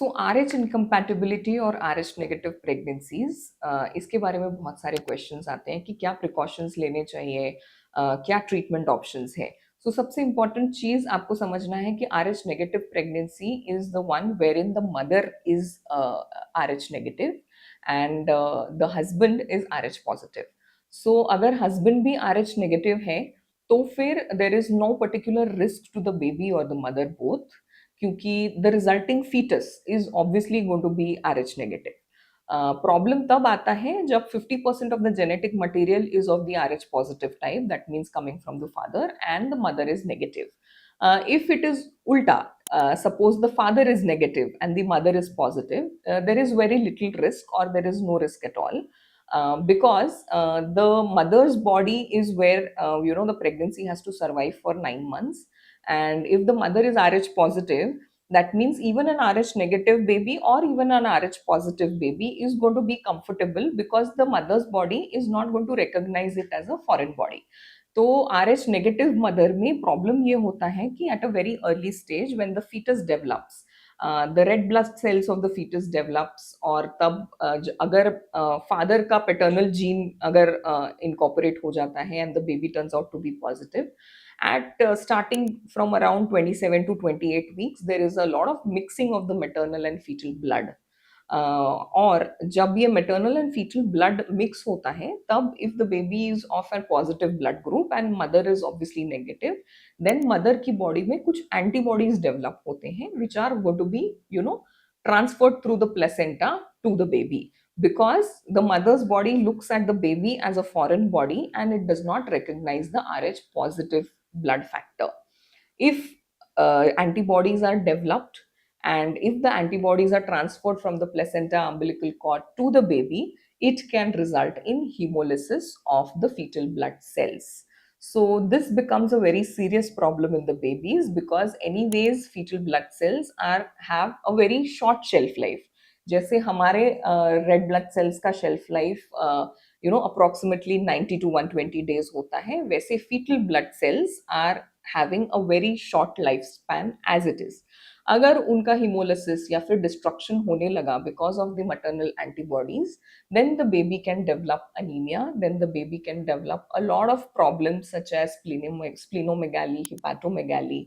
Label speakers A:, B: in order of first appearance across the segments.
A: तो RH incompatibility और RH negative pregnancies, इसके बारे में बहुत सारे क्वेश्चंस आते हैं कि क्या प्रिकॉशंस लेने चाहिए, क्या ट्रीटमेंट ऑप्शंस है। सो सबसे इम्पॉर्टेंट चीज आपको समझना है कि RH negative pregnancy is the one where in the mother is RH negative and the husband is RH positive. So अगर हस्बैंड भी RH नेगेटिव है तो फिर there is no particular risk to the baby और the mother both, क्योंकि the resulting foetus is obviously going to be RH negative. Problem तब आता है जब 50% of the genetic material is of the RH positive type, that means coming from the father and the mother is negative. If it is उल्टा, suppose the father is negative and the mother is positive, there is very little risk or there is no risk at all, because the mother's body is where the pregnancy has to survive for 9 months. And if the mother is RH positive, that means even an RH negative baby or even an RH positive baby is going to be comfortable because the mother's body is not going to recognize it as a foreign body. तो RH negative mother में problem ये होता है कि at a very early stage when the fetus develops, the red blood cells of the fetus develops, और तब अगर father का पेटर्नल जीन अगर इनकॉर्पोरेट हो जाता है and the baby turns out to be positive, at starting from around 27 to 28 weeks, there is a lot of mixing of the maternal and fetal blood. और जब ये maternal and fetal blood mix होता है, तब if the baby is of a positive blood group and mother is obviously negative, then mother की body में कुछ antibodies develop होते हैं which are going to be transferred through the placenta to the baby, because the mother's body looks at the baby as a foreign body and it does not recognize the RH positive blood factor. If antibodies are developed and if the antibodies are transferred from the placenta umbilical cord to the baby, it can result in hemolysis of the fetal blood cells. So this becomes a very serious problem in the babies because anyways fetal blood cells have a very short shelf life. जैसे हमारे red blood sales का shelf life approximately 90 to 120 days होता है, वैसे fetal blood cells are having a very short lifespan as it is. अगर उनका hemolysis या फिर destruction होने लगा because of the maternal antibodies, then the baby can develop anemia, then the baby can develop a lot of problems such as splenomegaly, hepatomegaly,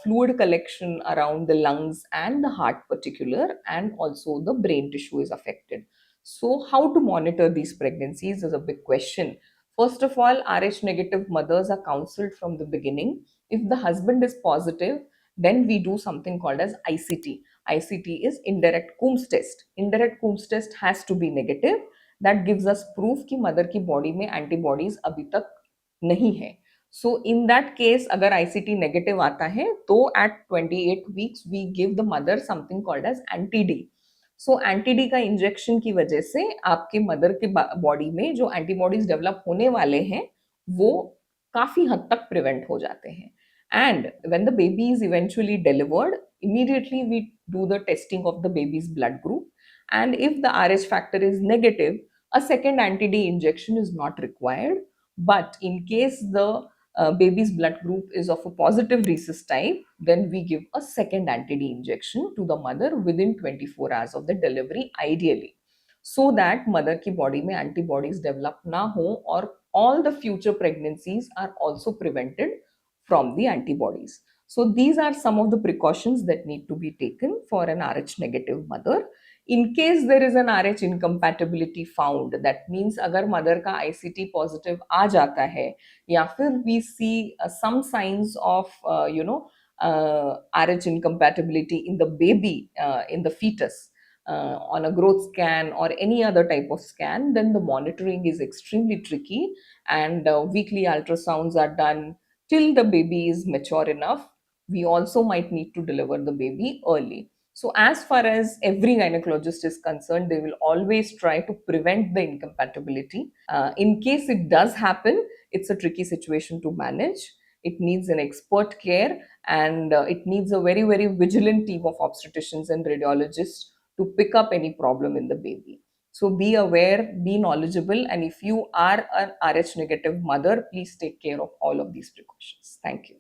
A: fluid collection around the lungs and the heart particular, and also the brain tissue is affected. So how to monitor these pregnancies is a big question. First of all, RH negative mothers are counseled from the beginning. If the husband is positive, then we do something called as ICT. ICT is indirect Coombs test. Indirect Coombs test has to be negative. That gives us proof कि mother की body में antibodies अभी तक नहीं है. So in that case, अगर ICT negative आता है, तो at 28 weeks we give the mother something called as anti-D. So anti-D का इंजेक्शन की वजह से आपके मदर के बॉडी में जो एंटीबॉडीज डेवलप होने वाले हैं वो काफी हद तक प्रिवेंट हो जाते हैं. And when the baby is eventually delivered, immediately we do the testing of the baby's blood group, and if the RH factor is negative, a second anti-D injection is not required. But in case the baby's blood group is of a positive rhesus type, then we give a second anti-D injection to the mother within 24 hours of the delivery, ideally, so that mother ki body mein antibodies develop na ho, or all the future pregnancies are also prevented from the antibodies. So these are some of the precautions that need to be taken for an RH negative mother. In case there is an RH incompatibility found, that means अगर mother का ICT positive आ जाता है, या फिर we see some signs of RH incompatibility in the baby, in the fetus, on a growth scan or any other type of scan, then the monitoring is extremely tricky, and weekly ultrasounds are done till the baby is mature enough. We also might need to deliver the baby early. So as far as every gynecologist is concerned, they will always try to prevent the incompatibility. In case it does happen, it's a tricky situation to manage. It needs an expert care, and it needs a very, very vigilant team of obstetricians and radiologists to pick up any problem in the baby. So be aware, be knowledgeable, and if you are an RH negative mother, please take care of all of these precautions. Thank you.